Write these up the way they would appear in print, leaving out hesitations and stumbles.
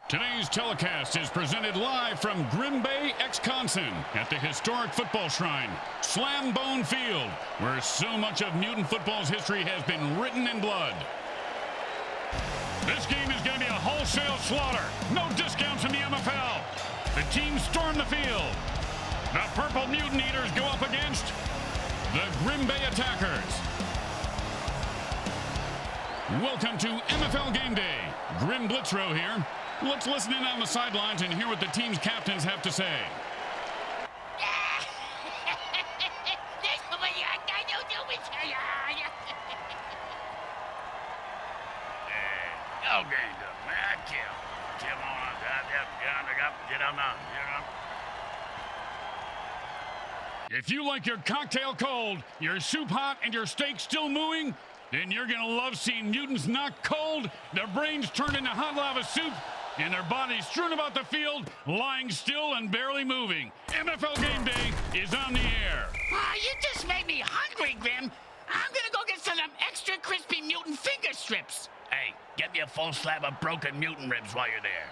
Today's telecast is presented live from Green Bay, Wisconsin, at the historic football shrine, Slam Bone Field, where so much of Mutant football's history has been written in blood. This game is going to be a wholesale slaughter. No discounts in the MFL. The teams storm the field. The Purple Mutant Eaters go up against the Green Bay Attackers. Welcome to MFL Game Day. Grim Blitzrow here. Let's listen in on the sidelines and hear what the team's captains have to say. If you like your cocktail cold, your soup hot, and your steak still mooing, then you're going to love seeing mutants knocked cold, their brains turned into hot lava soup, and their bodies strewn about the field, lying still and barely moving. MFL Game Day is on the air. Oh, you just made me hungry, Grim. I'm going to go get some extra crispy mutant finger strips. Hey, get me a full slab of broken mutant ribs while you're there.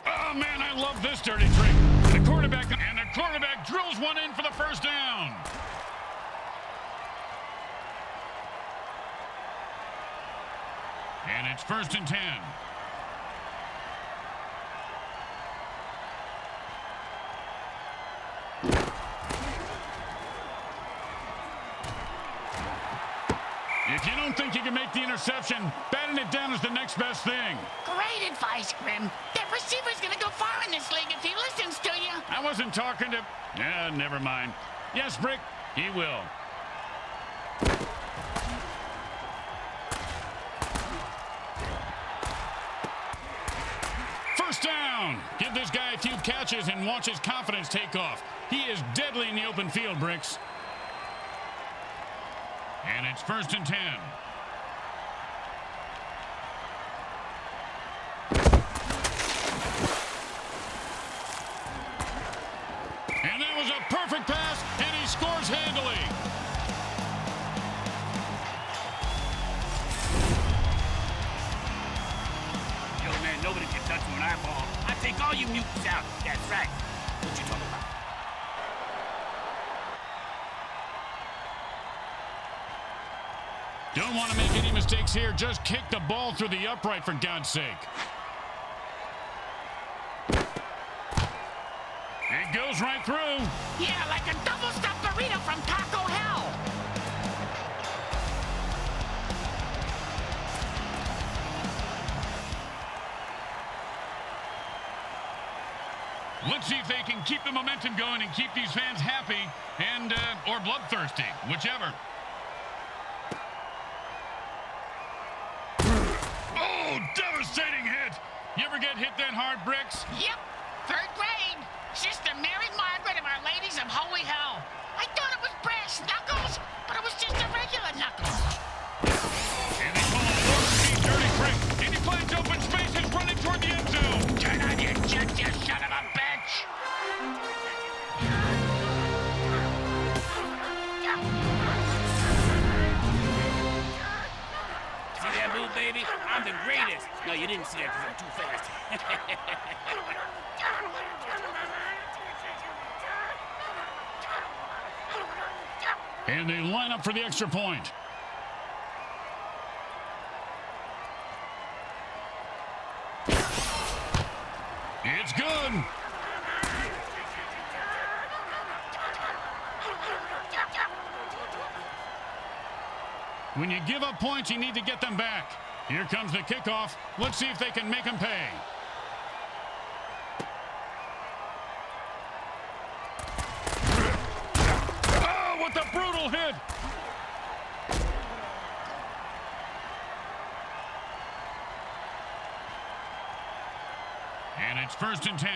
Oh, man, I love this dirty trick. The quarterback drills one in for the first down. And it's 1st and 10. If you don't think you can make the interception, batting it down is the next best thing. Great advice, Grim. That receiver's going to go far in this league if he listens to you. I wasn't talking to... never mind. Yes, Brick, he will. First down. Give this guy a few catches and watch his confidence take off. He is deadly in the open field, Bricks. And it's 1st and 10. And that was a perfect pass, and he scores handily. Yo, man, nobody can touch an eyeball. I take all you mutants out. That's right. What you talking about? Don't want to make any mistakes here. Just kick the ball through the upright, for God's sake. It goes right through. Yeah, like a double-stuffed burrito from Taco Hell. Let's see if they can keep the momentum going and keep these fans happy and or bloodthirsty, whichever. Oh, devastating hit. You ever get hit that hard, Bricks? Yep, 3rd grade. Sister Mary Margaret of Our Ladies of Holy Hell. I thought it was brass knuckles, but it was just a regular knuckle. And they call a low-speed dirty trick. And he finds open spaces running toward the end zone. Turn on your jet, you son of a bitch! See that move, baby? I'm the greatest. No, you didn't see that because I'm too fast. And they line up for the extra point. It's good. When you give up points, you need to get them back. Here comes the kickoff. Let's see if they can make them pay. Oh, what a brutal hit. And it's 1st and 10.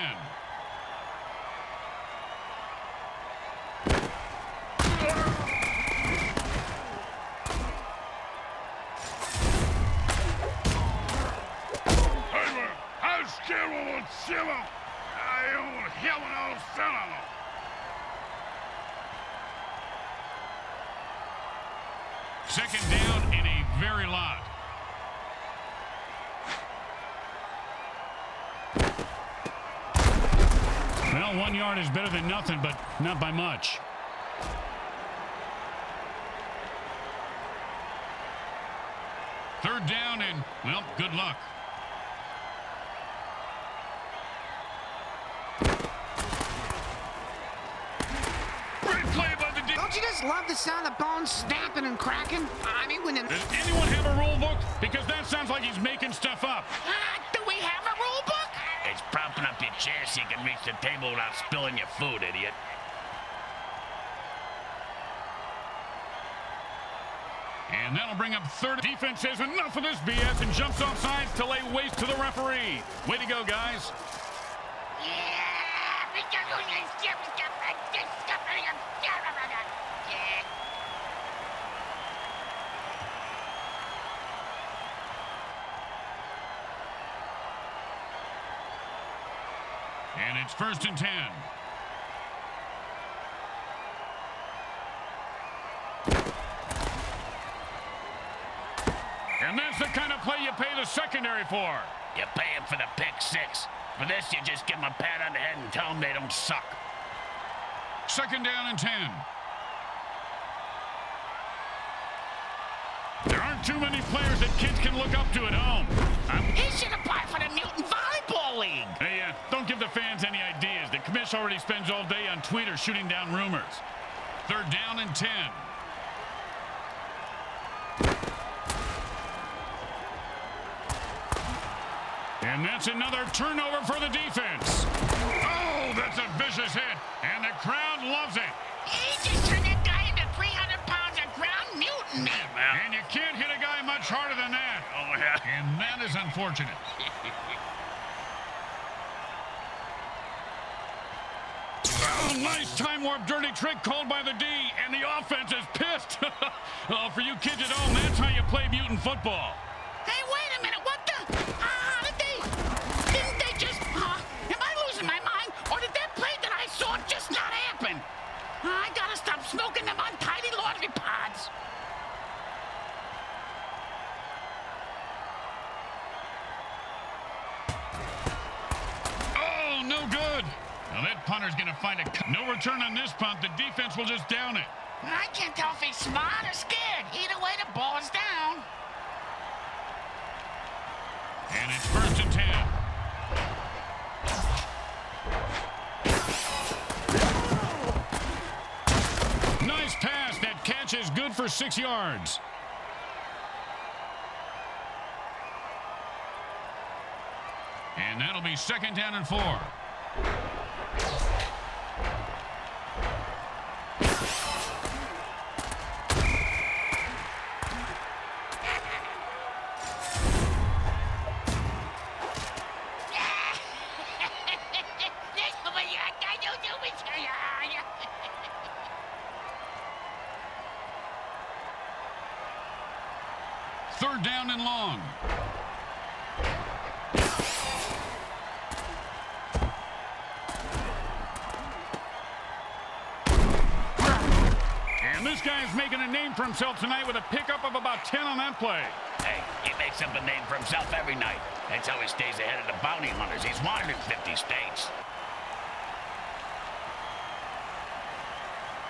Second down and a very lot. Well, 1 yard is better than nothing, but not by much. Third down and, well, good luck. Great play by the Don't you just love the sound of bones snapping and cracking? I mean, when... Does anyone have a rule book? Because that sounds like he's making stuff up. Do we have a rule book? It's propping up your chair so you can reach the table without spilling your food, idiot. And that'll bring up third. Defense says enough of this BS and jumps off sides to lay waste to the referee. Way to go, guys. And it's 1st and 10. And that's the kind of play you pay the secondary for. You pay him for the pick six. For this, you just give him a pat on the head and tell them they don't suck. 2nd down and 10. There aren't too many players that kids can look up to at home. He should apply for the Mutant Volleyball League. Hey, don't give the fans any ideas. The commish already spends all day on Twitter shooting down rumors. 3rd down and 10. And that's another turnover for the defense. Oh, that's a vicious hit. And the crowd loves it. He just turned that guy into 300 pounds of ground mutant. And you can't hit a guy much harder than that. Oh, yeah. And that is unfortunate. Oh, nice time warp dirty trick called by the D, and the offense is pissed. Oh, for you kids at home, that's how you play mutant football. Hey, wait a minute. What the? Didn't they just... am I losing my mind? Or did that play that I saw just not happen? I gotta stop smoking them untidy laundry pods. Oh, no good. Now that punter's going to find a... No return on this punt. The defense will just down it. I can't tell if he's smart or scared. Either way, the ball is down. And it's 1st and 10. Nice pass. That catch is good for 6 yards. And that'll be 2nd down and 4. Third down and long. And this guy's making a name for himself tonight with a pickup of about 10 on that play. Hey, he makes up a name for himself every night. That's how he stays ahead of the bounty hunters. He's wanted in 50 states.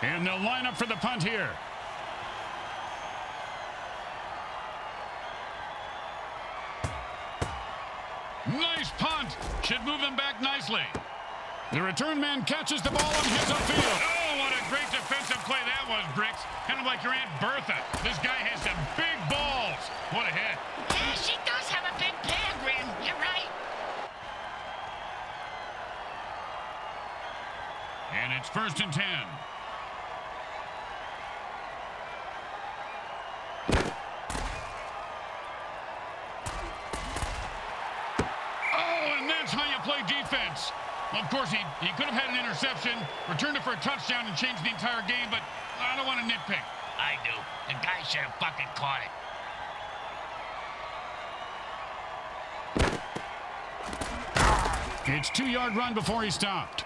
And they'll line up for the punt here. Nice punt. Should move them back nicely. The return man catches the ball and heads upfield. Oh, what a great defensive play that was, Bricks. Kind of like your Aunt Bertha. This guy has some big balls. What a hit. Yeah, she does have a big pear, Grim. You're right. And it's 1st and 10. How you play defense. Well, of course, he could have had an interception, returned it for a touchdown, and changed the entire game, but I don't want to nitpick. I do. The guy should have fucking caught it. It's 2-yard run before he stopped.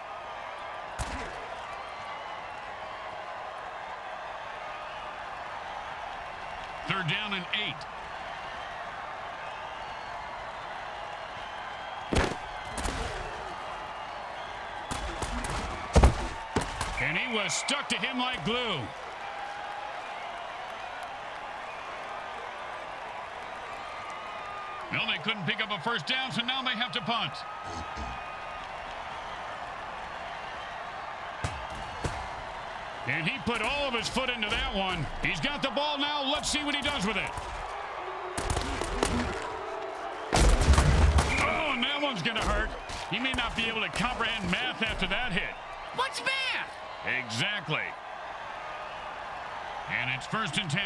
Third down and 8. And he was stuck to him like glue. Well, they couldn't pick up a first down, so now they have to punt. And he put all of his foot into that one. He's got the ball now. Let's see what he does with it. Oh, and that one's going to hurt. He may not be able to comprehend math after that hit. What's math? Exactly. And it's 1st and 10.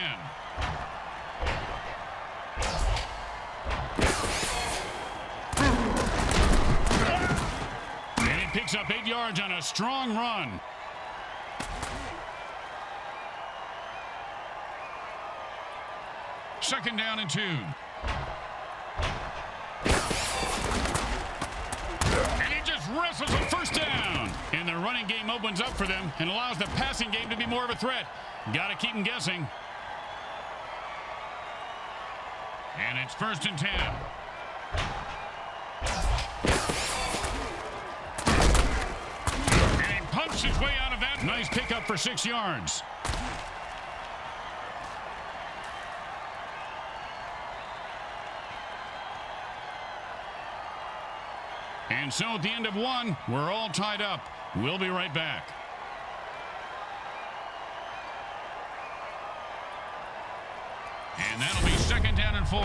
And he picks up 8 yards on a strong run. Second down and 2. And he just wrestles a first down. And the running game opens up for them and allows the passing game to be more of a threat. Got to keep them guessing. And it's 1st and 10. And he punched his way out of that. Nice pickup for 6 yards. And so at the end of 1, we're all tied up. We'll be right back. And that'll be 2nd down and 4.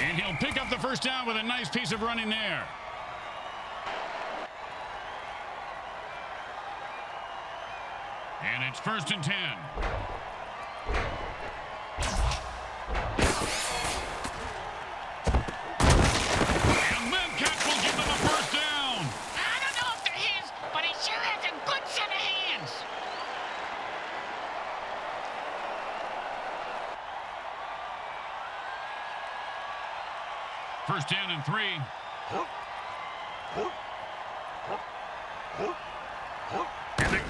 And he'll pick up the first down with a nice piece of running there. And it's 1st and 10. And Mutant will give them a first down. I don't know if they're his, but he sure has a good set of hands. First down and 3.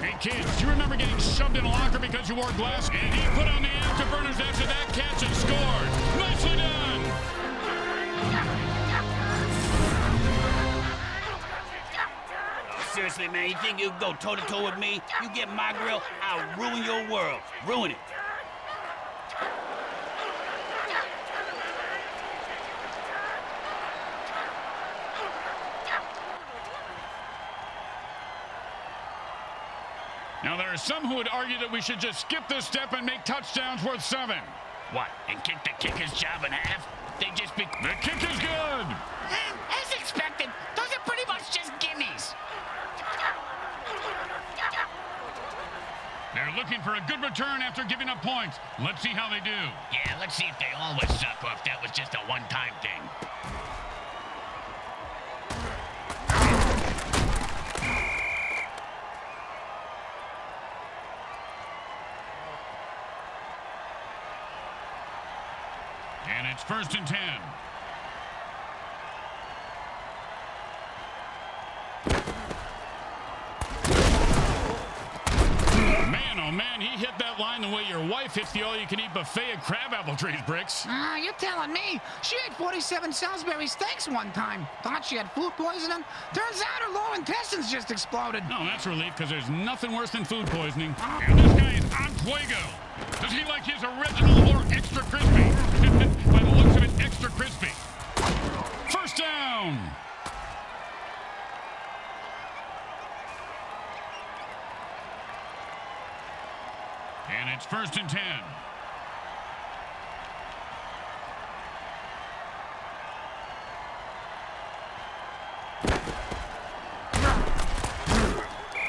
Hey, kids, do you remember getting shoved in a locker because you wore glass? And he put on the afterburners after that catch and scored. Nicely done. Oh, seriously, man, you think you can go toe-to-toe with me? You get my grill, I'll ruin your world. Ruin it. Now, there are some who would argue that we should just skip this step and make touchdowns worth 7. What, and kick the kicker's job in half? They just be... The kick is good. As expected, those are pretty much just gimmies. They're looking for a good return after giving up points. Let's see how they do. Yeah, let's see if they always suck or if that was just a one-time thing. And it's 1st and 10. Man, oh man, he hit that line the way your wife hits the all-you-can-eat buffet at Crabapple Trees, Bricks. You're telling me. She ate 47 Salisbury steaks one time. Thought she had food poisoning. Turns out her lower intestines just exploded. No, that's relief, because there's nothing worse than food poisoning. And this guy is on fuego. Does he like his original or extra crispy? By the looks of it, extra crispy. First down. And it's 1st and 10.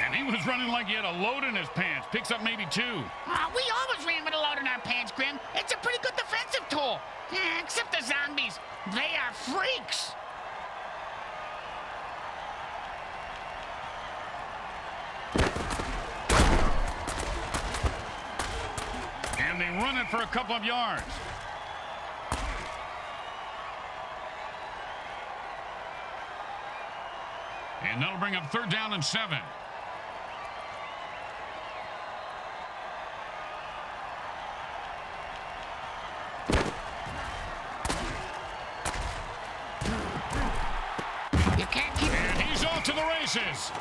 And he was running like he had a load in his pants. Picks up maybe 2. We always ran with a load in our pants, Grim. It's a pretty good defensive tool. Except the zombies. They are freaks. And they run it for a couple of yards. And that'll bring up 3rd down and 7. You can't keep... And he's off to the races.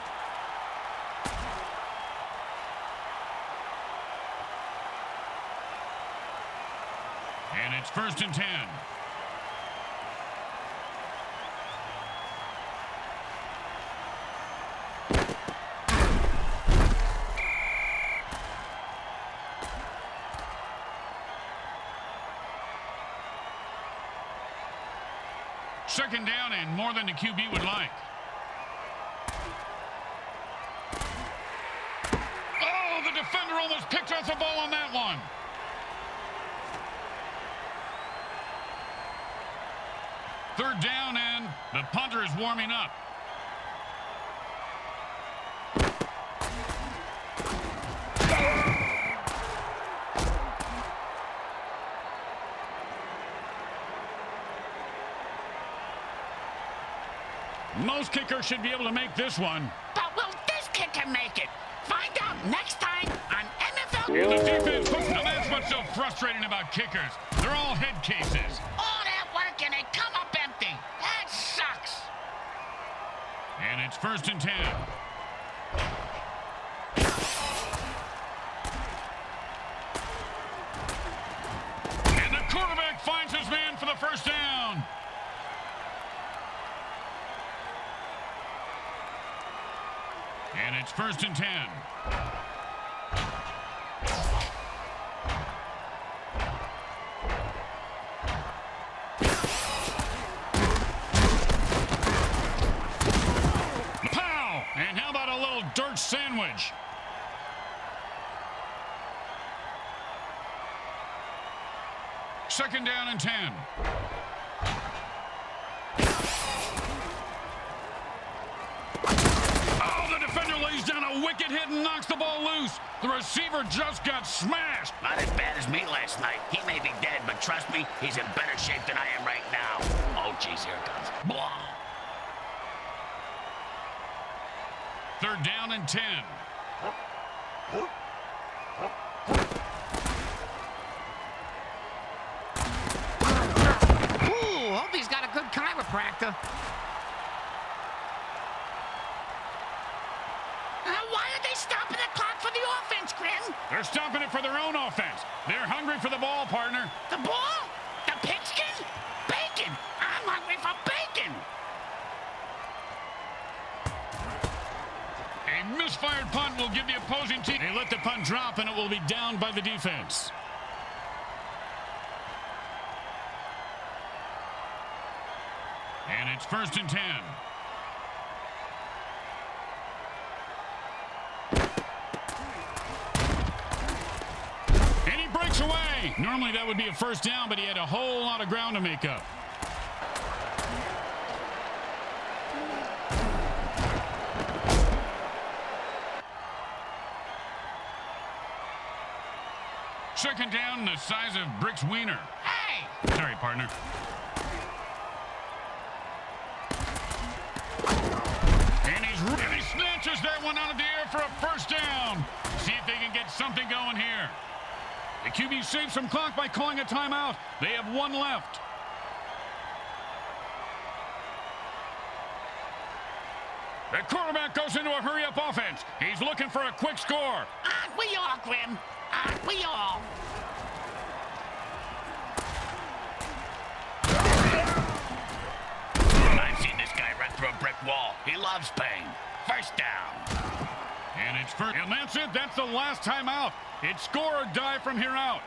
And it's 1st and 10. Second down and more than the QB would like. Oh, the defender almost picked off the ball on that one. Third down, and the punter is warming up. Most kickers should be able to make this one. But will this kicker make it? Find out next time on MFL. The defense, now that's what's so frustrating about kickers. They're all head cases. All that work and they come up empty. That sucks. And it's 1st and 10. And the quarterback finds his man for the 1st down. And it's 1st and 10. Pow! And how about a little dirt sandwich? Second down and 10. Lays down a wicked hit and knocks the ball loose. The receiver just got smashed. Not as bad as me last night. He may be dead, but trust me, he's in better shape than I am right now. Oh, jeez, here it comes. Blah. 3rd down and 10. Ooh, hope he's got a good chiropractor. Why are they stopping the clock for the offense, Grim? They're stopping it for their own offense. They're hungry for the ball, partner. The ball? The pigskin? Bacon! I'm hungry for bacon! A misfired punt will give the opposing team. They let the punt drop, and it will be down by the defense. And it's 1st and 10. And he breaks away. Normally that would be a 1st down, but he had a whole lot of ground to make up. Second down, the size of Brick's wiener. Hey! Sorry, partner. And he snatches that one out of the air for a 1st down. See if they can get something going here. The QB saves some clock by calling a timeout. They have 1 left. The quarterback goes into a hurry-up offense. He's looking for a quick score. Aren't we all, Grim? Aren't we all? I've seen this guy run through a brick wall. He loves pain. 1st down. And it's first. And that's it. That's the last time out. It's score or die from here out.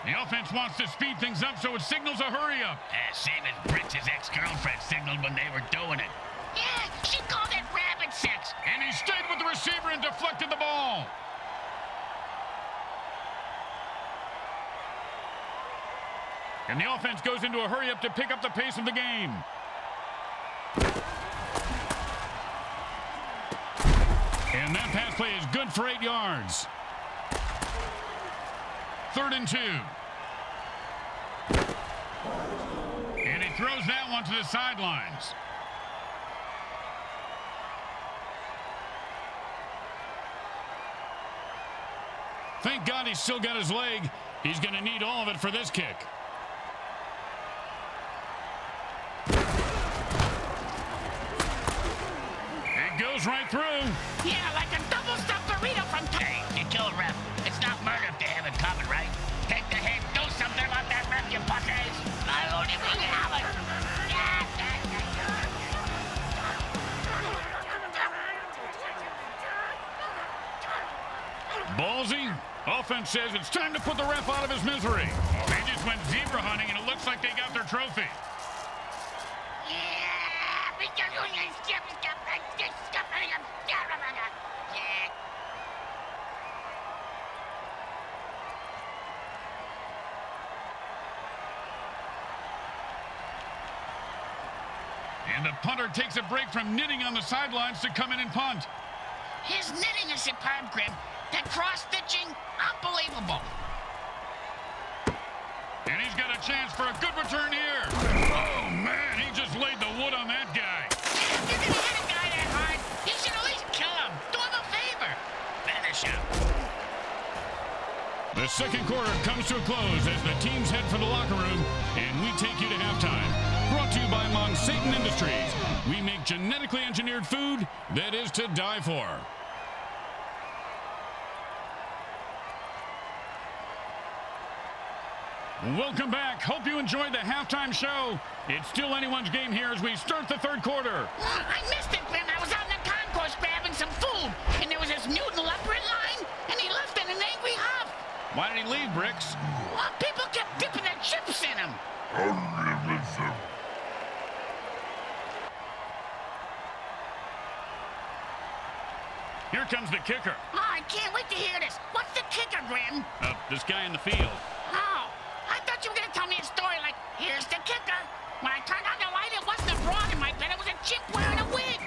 The offense wants to speed things up, so it signals a hurry-up. Same as Britt's ex-girlfriend signaled when they were doing it. Yeah, she called it rabbit sex. And he stayed with the receiver and deflected the ball. And the offense goes into a hurry-up to pick up the pace of the game. And that pass play is good for 8 yards. 3rd and 2. And he throws that one to the sidelines. Thank God he's still got his leg. He's going to need all of it for this kick. It goes right through. Yeah, like a double-stuffed burrito from... Hey, you kill a ref. It's not murder if they have it covered, right? Take the hit. Do something about that ref, you pussies. I only bring it out. Ballsy. Offense says it's time to put the ref out of his misery. They just went zebra hunting, and it looks like they got their trophy. And the punter takes a break from knitting on the sidelines to come in and punt. His knitting is superb, Grim. That cross-stitching, unbelievable. And he's got a chance for a good return here. Oh, man, he just laid the wood on that guy. If you're going to hit a guy that hard, you should at least kill him. Do him a favor. Finish him. The second quarter comes to a close as the teams head for the locker room, and we take you to halftime. Brought to you by Monsatan Industries. We make genetically engineered food that is to die for. Welcome back. Hope you enjoyed the halftime show. It's still anyone's game here as we start the third quarter. I missed it, Grim. I was out in the concourse grabbing some food, and there was this mutant leper in line, and he left in an angry huff. Why did he leave, Bricks? Well, people kept dipping their chips in him. Here comes the kicker. Oh, I can't wait to hear this. What's the kicker, Grim? This guy in the field. Oh, I thought you were going to tell me a story like, here's the kicker. When I turned on the light, it wasn't a frog in my bed. It was a chimp wearing a wig.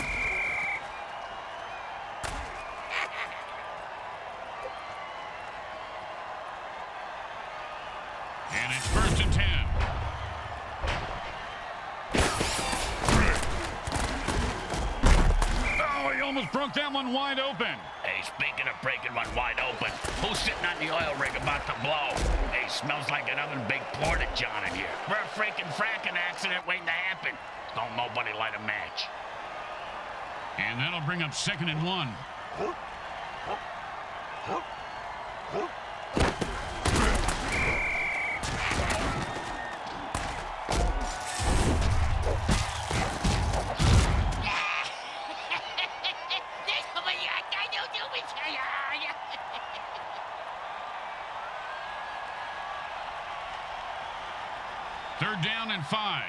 And it's 1st and 10. Oh, he almost broke that one wide open. Hey, speaking of breaking one wide open, who's sitting on the oil rig about to blow? Hey, smells like an oven big porta-john in here. We're a freaking fracking accident waiting to happen. Don't nobody light a match. And that'll bring up 2nd and 1. Third down and 5.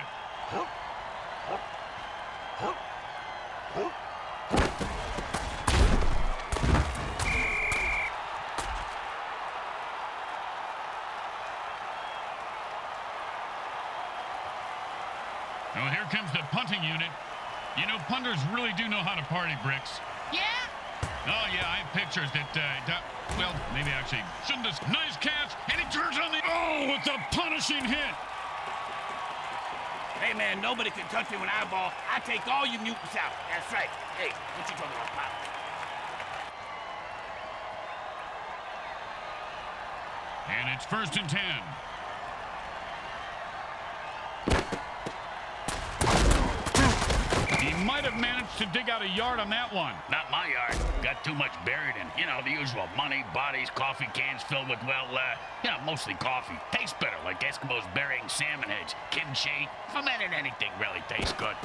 Well, here comes the punting unit. You know, punters really do know how to party, Bricks. Yeah? Oh, yeah, I have pictures that, well, maybe actually shouldn't have. Nice catch, and he turns on the... Oh, with the punishing hit. Hey, man, nobody can touch me when I ball. I take all you mutants out. That's right. Hey, what you talking about, Pop? And it's 1st and 10. He might have managed to dig out a yard on that one. Not my yard. Got too much buried in, you know, the usual money, bodies, coffee cans filled with, well, mostly coffee. Tastes better, like Eskimos burying salmon heads. Kimchi, fermented anything really tastes good.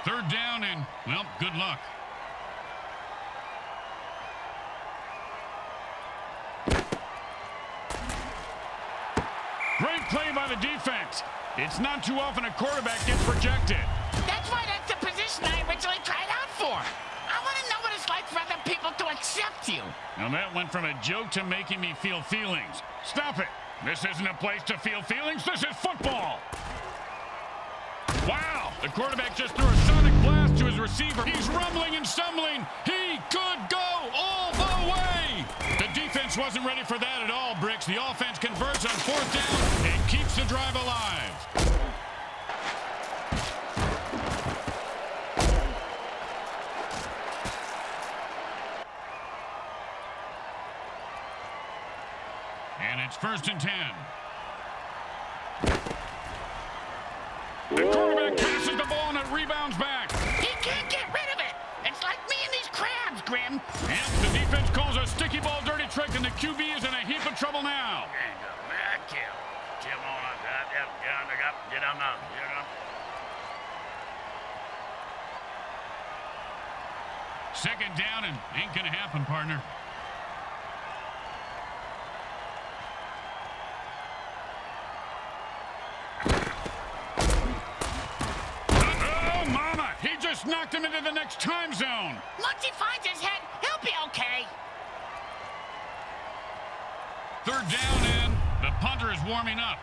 Third down and, well, good luck. Great play by the defense. It's not too often a quarterback gets rejected. That's why that's the position I originally tried out for. I want to know what it's like for other people to accept you. Now that went from a joke to making me feel feelings. Stop it. This isn't a place to feel feelings. This is football. Wow, the quarterback just threw a sonic blast to his receiver. He's rumbling and stumbling. He could go all the way. The defense wasn't ready for that at all, Bricks. The offense converts on 4th down and keeps the drive alive. And it's 1st and 10. The quarterback passes the ball and it rebounds back. He can't get rid of it. It's like me and these crabs, Grim. Yep, the defense calls a sticky ball dirty trick, and the QB is in a heap of trouble now. Get on now. Second down and ain't gonna happen, partner. Oh, mama! He just knocked him into the next time zone. Once he finds his head, he'll be okay. 3rd down and the punter is warming up.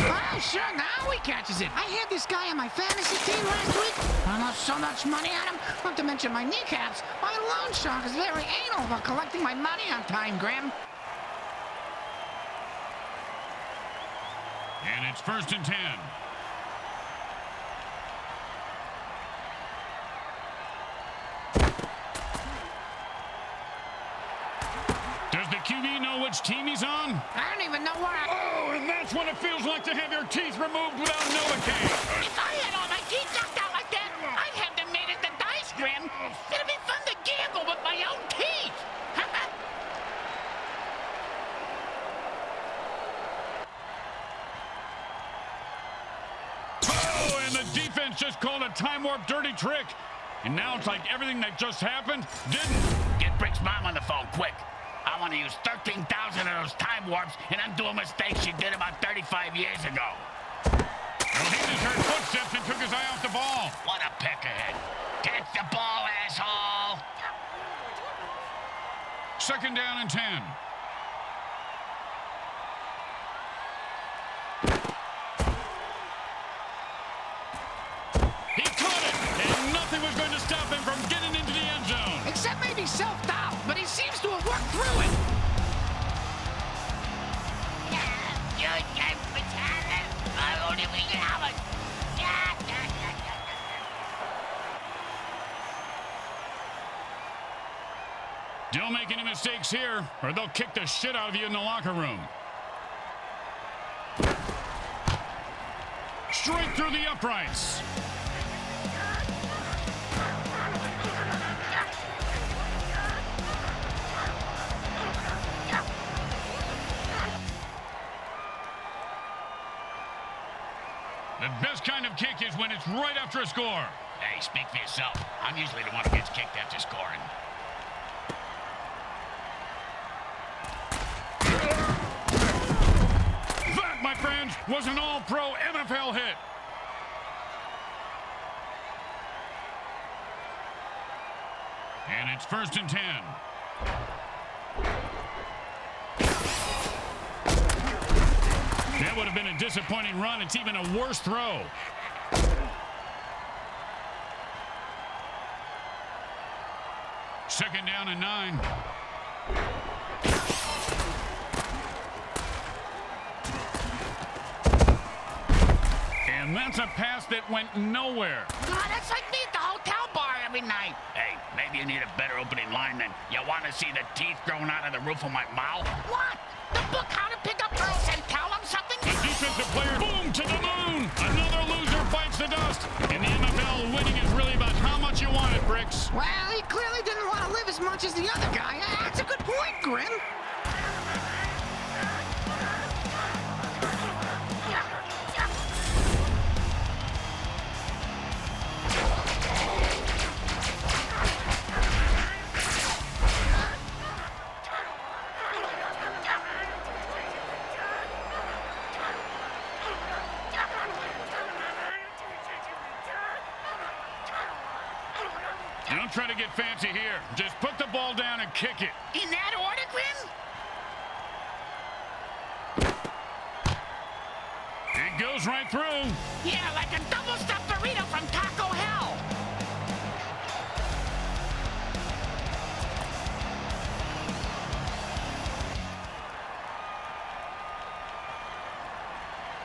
Oh, sure, now he catches it. I had this guy on my fantasy team last week. I lost so much money on him, not to mention my kneecaps. My loan shark is very anal about collecting my money on time, Grim. And it's 1st and 10. Does the QB know which team he's on? I don't even know where Oh, and that's what it feels like to have your teeth removed without Novocaine. If I had all my teeth knocked out like that, I'd have them made at the dice, Grim. It'd be fun to gamble with my own teeth. Oh, and the defense just called a time warp dirty trick. And now it's like everything that just happened didn't. Get Brick's mom on the phone, quick. I want to use 13,000 of those time warps and undo a mistake she did about 35 years ago. Well, he just heard footsteps and took his eye off the ball. What a peckerhead. Catch the ball, asshole. 2nd down and 10. He caught it, and nothing was going to stop him from getting into the end zone. Except maybe self-doubt, but he seems to have worked through it. Don't make any mistakes here, or they'll kick the shit out of you in the locker room. Straight through the uprights. The best kind of kick is when it's right after a score. Hey, speak for yourself. I'm usually the one who gets kicked after scoring. That, my friends, was an all-pro MFL hit. And it's 1st and 10. That would have been a disappointing run. It's even a worse throw. Second down and 9. And that's a pass that went nowhere. God, that's like me at the hotel bar every night. Hey, maybe you need a better opening line than you want to see the teeth growing out of the roof of my mouth? What? The book How to Pick Up Girls and Tell Them Something? The defensive player, boom, to the moon. Another loser bites the dust. In the MFL, winning is really about how much you want it, Bricks. Well, he clearly didn't want to live as much as the other guy. That's a good point, Grim. Don't try to get fancy here. Just put the ball down and kick it. In that order, Grim? He It goes right through. Yeah, like a double-stuffed burrito from Taco Hell.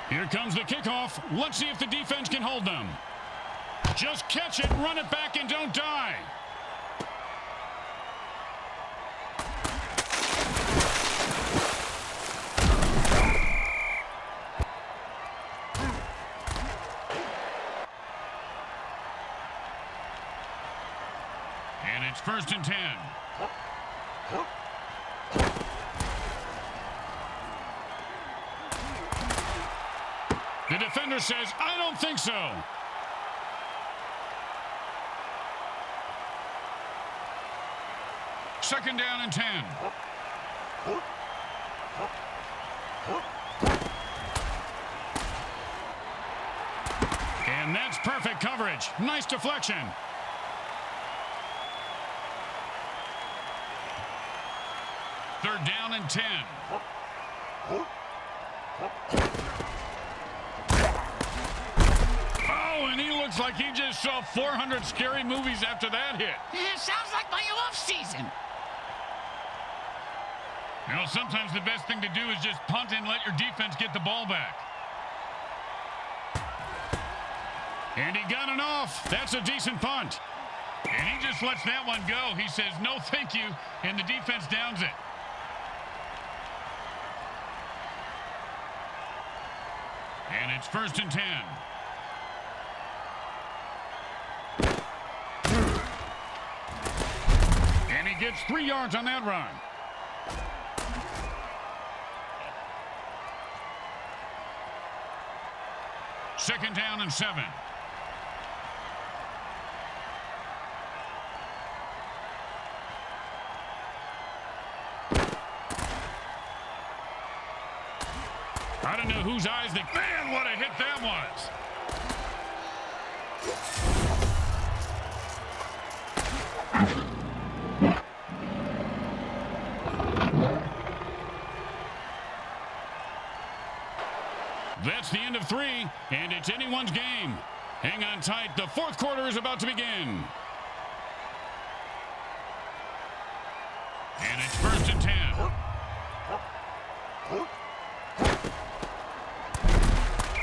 Here comes the kickoff. Let's see if the defense can hold them. Just catch it, run it back, and don't die. And it's 1st and 10. The defender says, I don't think so. Second down and 10. And that's perfect coverage. Nice deflection. Third down and 10. Oh, and he looks like he just saw 400 scary movies after that hit. Yeah, sounds like my off season. You know, sometimes the best thing to do is just punt and let your defense get the ball back. And he got it off. That's a decent punt. And he just lets that one go. He says, no, thank you, and the defense downs it. And it's 1st and 10. And he gets 3 yards on that run. Second down and 7. I don't know whose eyes they... Man, what a hit that was. That's the end of 3, and it's anyone's game. Hang on tight. The 4th quarter is about to begin. And it's 1st and 10.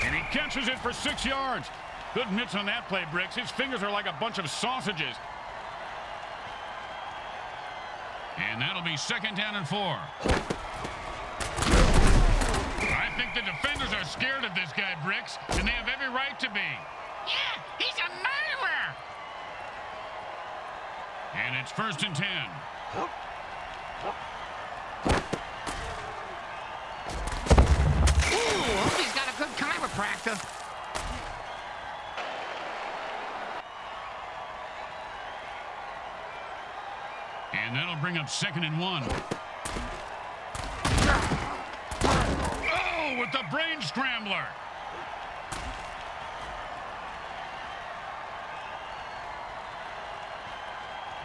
And he catches it for 6 yards. Good mitts on that play, Bricks. His fingers are like a bunch of sausages. And that'll be 2nd down and 4. I think the defenders are scared of this guy, Bricks, and they have every right to be. Yeah, he's a murderer. And it's 1st and 10. Ooh, hope he's got a good chiropractor. And that'll bring up 2nd and 1. Oh, with the brain scrambler.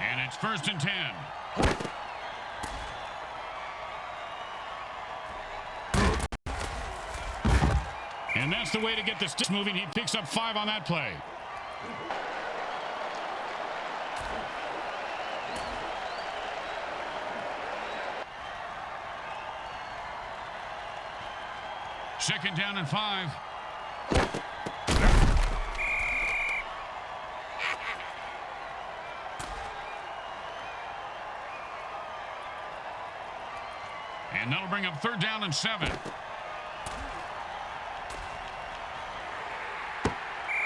And it's 1st and 10. And that's the way to get the sticks moving. He picks up 5 on that play. Second down and 5. And that'll bring up 3rd down and 7.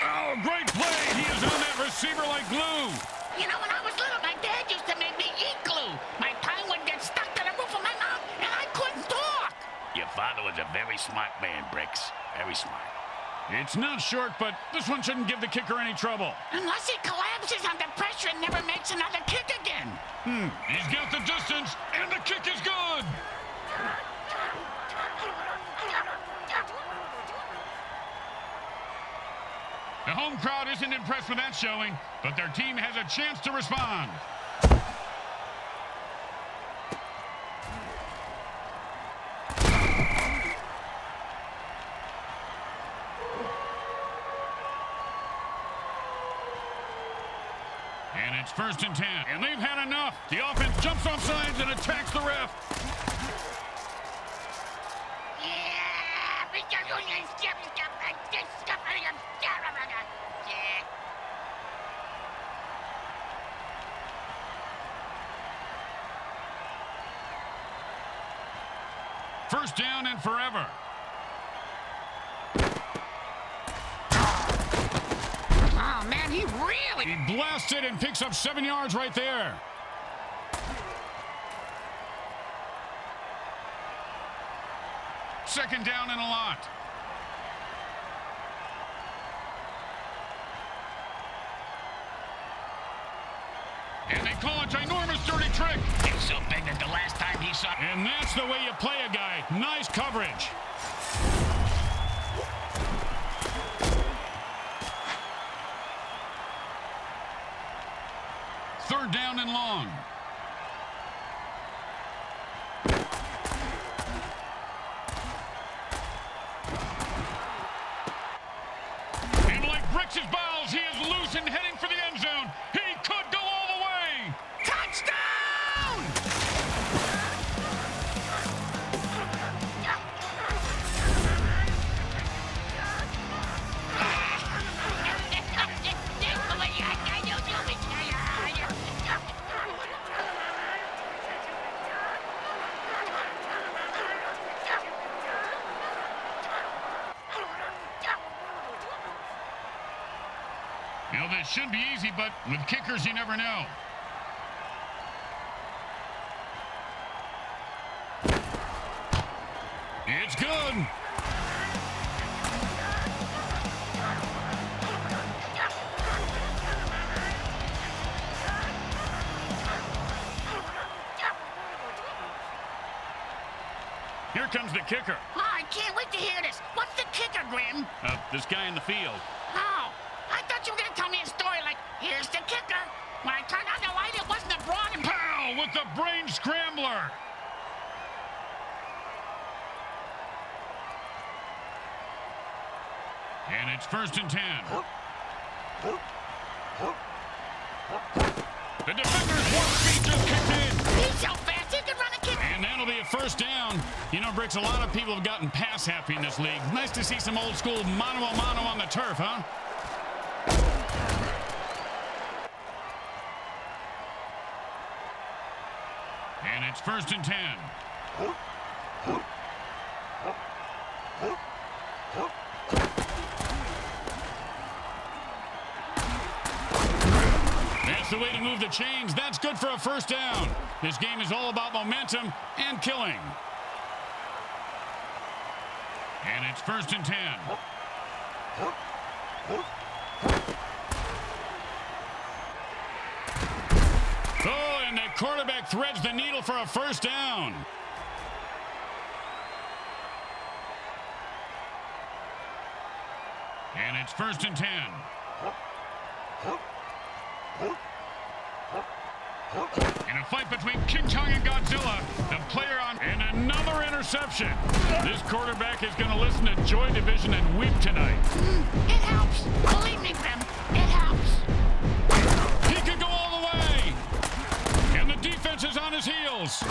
Oh, great play. He is on that receiver like glue. You know, when I was little, my dad used to make me eat glue. My tongue would get stuck to the roof of my mouth, and I couldn't talk. Your father was a very smart man, Bricks. Very smart. It's not short, but this one shouldn't give the kicker any trouble. Unless he collapses under pressure and never makes another kick again. He's got the distance, and the kick is good. The home crowd isn't impressed with that showing, but their team has a chance to respond. it's 1st and 10. And they've had enough. The offense jumps off sides and attacks the ref. First down and forever. Oh, man, he blasted and picks up 7 yards right there. Second down and a lot. And they call a ginormous dirty trick. It's so big that the last time he saw... And that's the way you play a guy. Nice coverage. Third down and long. And like bricks his balls, he is loose and heading for the end zone. He could go all the way. Touchdown! You know, this should be easy, but with kickers, you never know. It's good. Here comes the kicker. Oh, I can't wait to hear this. What's the kicker, Grim? This guy in the field. Oh, I thought you were going to tell me a story like, here's the kicker. When I turned on the light, it wasn't a broad and... Pow! With the brain scrambler. And it's 1st and 10. The defender's warp speed just kicked in. He's so fast, he can run a kick. And that'll be a first down. You know, Bricks, a lot of people have gotten pass happy in this league. Nice to see some old school mano-a-mano on the turf, huh? And it's 1st and 10. That's the way to move the chains. That's good for a first down. This game is all about momentum and killing. And it's 1st and 10. Oh, and the quarterback threads the needle for a first down. And it's 1st and 10. In a fight between King Kong and Godzilla, the player on... And another interception. This quarterback is going to listen to Joy Division and weep tonight. It helps. Believe me, Grim, it helps. He could go all the way. And the defense is on his heels.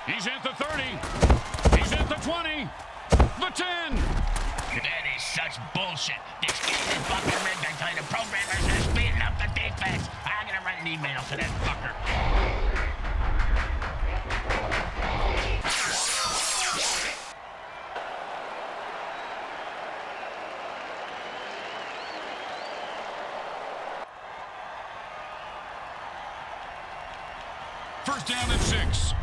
He's at the 30. He's at the 20. The 10. That is such bullshit. This game is fucking rigged. I tell you, the programmers are speeding up the defense. I'm gonna write an email to that fucker. First down and 6.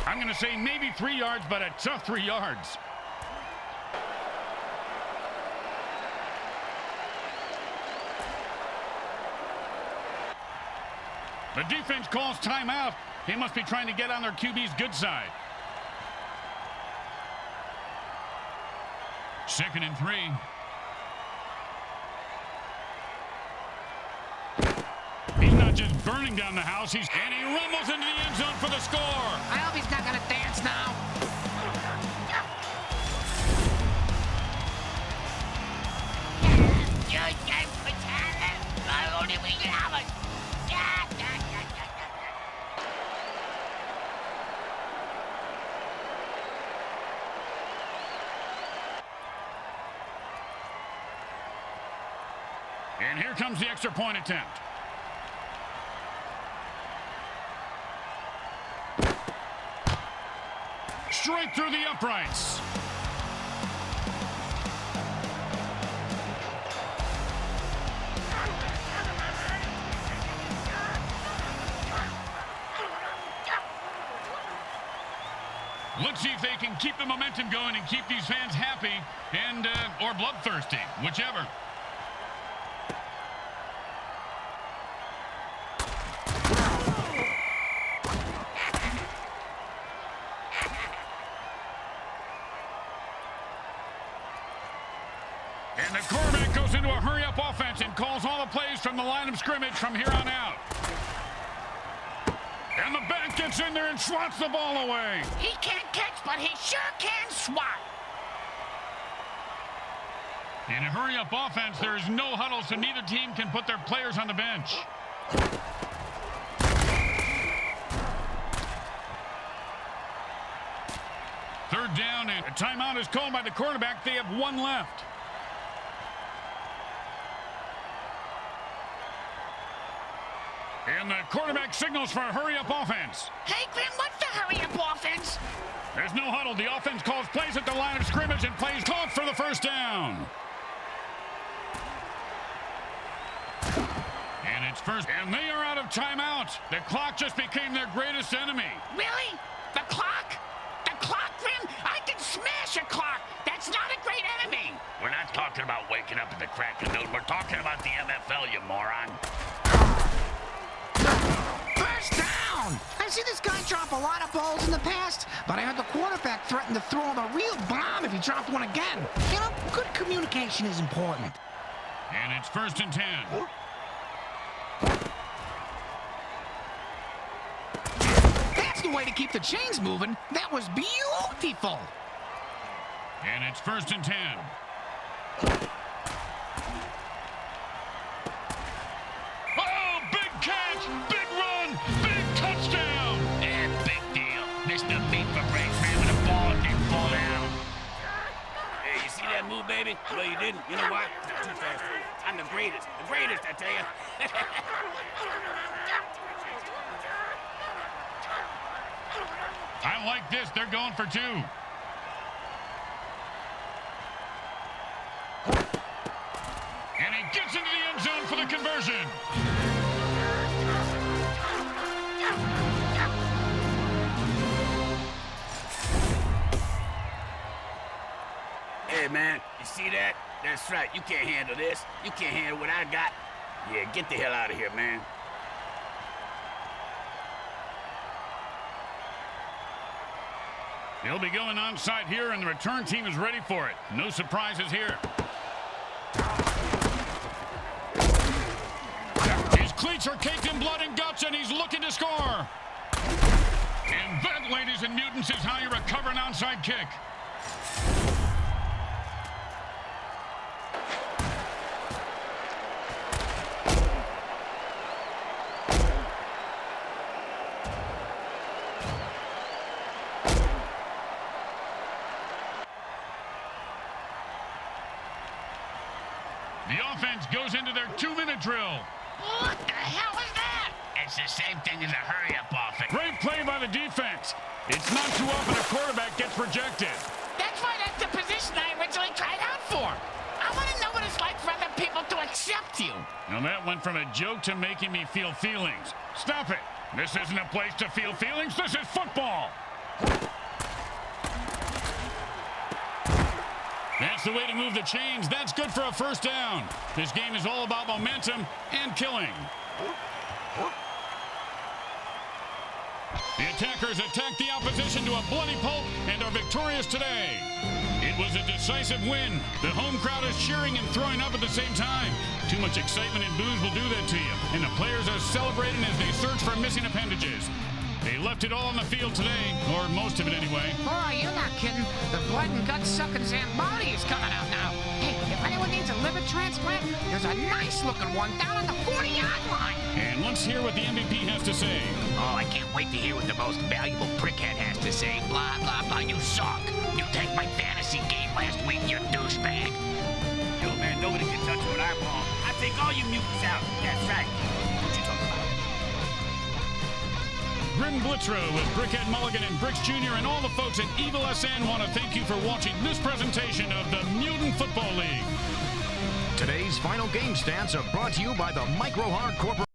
I'm going to say maybe 3 yards, but a tough 3 yards. The defense calls timeout. They must be trying to get on their QB's good side. 2nd and 3. He's not just burning down the house, and he rumbles into the end zone for the score. I hope he's not gonna dance now. And here comes the extra point attempt. Straight through the uprights. Let's see if they can keep the momentum going and keep these fans happy and or bloodthirsty, whichever. And the quarterback goes into a hurry-up offense and calls all the plays from the line of scrimmage from here on out. And the back gets in there and swats the ball away. He can't catch, but he sure can swat. In a hurry-up offense, there is no huddle, so neither team can put their players on the bench. Third down, and a timeout is called by the quarterback. They have one left. And the quarterback signals for a hurry-up offense. Hey, Grim, what's the hurry-up offense? There's no huddle. The offense calls plays at the line of scrimmage and plays caught for the first down. And it's first, and they are out of timeout. The clock just became their greatest enemy. Really? The clock? The clock, Grim? I can smash a clock. That's not a great enemy. We're not talking about waking up at the crack of noon. We're talking about the MFL, you moron. First down! I've seen this guy drop a lot of balls in the past, but I heard the quarterback threaten to throw him a real bomb if he dropped one again. You know, good communication is important. And it's 1st and 10. That's the way to keep the chains moving. That was beautiful. And it's 1st and 10. Oh, big catch, big run, big touchdown. And big deal. Mr. Meat for break, grabbing the ball and didn't fall down. Hey, you see that move, baby? No, you didn't. You know what? I'm too fast for you. I'm the greatest, I tell you. I like this. They're going for 2. And he gets into the end zone for the conversion. Hey, man, you see that? That's right. You can't handle this. You can't handle what I got. Yeah, get the hell out of here, man. They'll be going onside here, and the return team is ready for it. No surprises here. His cleats are caked in blood and guts, and he's looking to score. And that, ladies and mutants, is how you recover an onside kick. The offense goes into their 2-minute drill. What the hell was that? It's the same thing as a hurry-up offense. Great play by the defense. It's not too often a quarterback gets rejected. That's why that's the position I originally tried out for. I want to know what it's like for other people to accept you. Now that went from a joke to making me feel feelings. Stop it. This isn't a place to feel feelings. This is football. That's the way to move the chains. That's good for a first down. This game is all about momentum and killing. The attackers attack the opposition to a bloody pulp and are victorious today. It was a decisive win. The home crowd is cheering and throwing up at the same time. Too much excitement and booze will do that to you, and the players are celebrating as they search for missing appendages. They left it all on the field today, or most of it anyway. Oh, you're not kidding. The blood and gut-sucking Zamboni is coming out now. Hey, if anyone needs a liver transplant, there's a nice-looking one down on the 40-yard line. And let's hear what the MVP has to say. Oh, I can't wait to hear what the most valuable prickhead has to say. Blah, blah, blah. You suck. You tanked my fantasy game last week, you douchebag. Yo, man, nobody can touch you with our ball. I take all you mutants out. That's right. What you talking about? Grim Blitzrow with Brickhead Mulligan and Bricks Jr. and all the folks at Evil SN want to thank you for watching this presentation of the Mutant Football League. Today's final game stats are brought to you by the Micro Hard Corporation.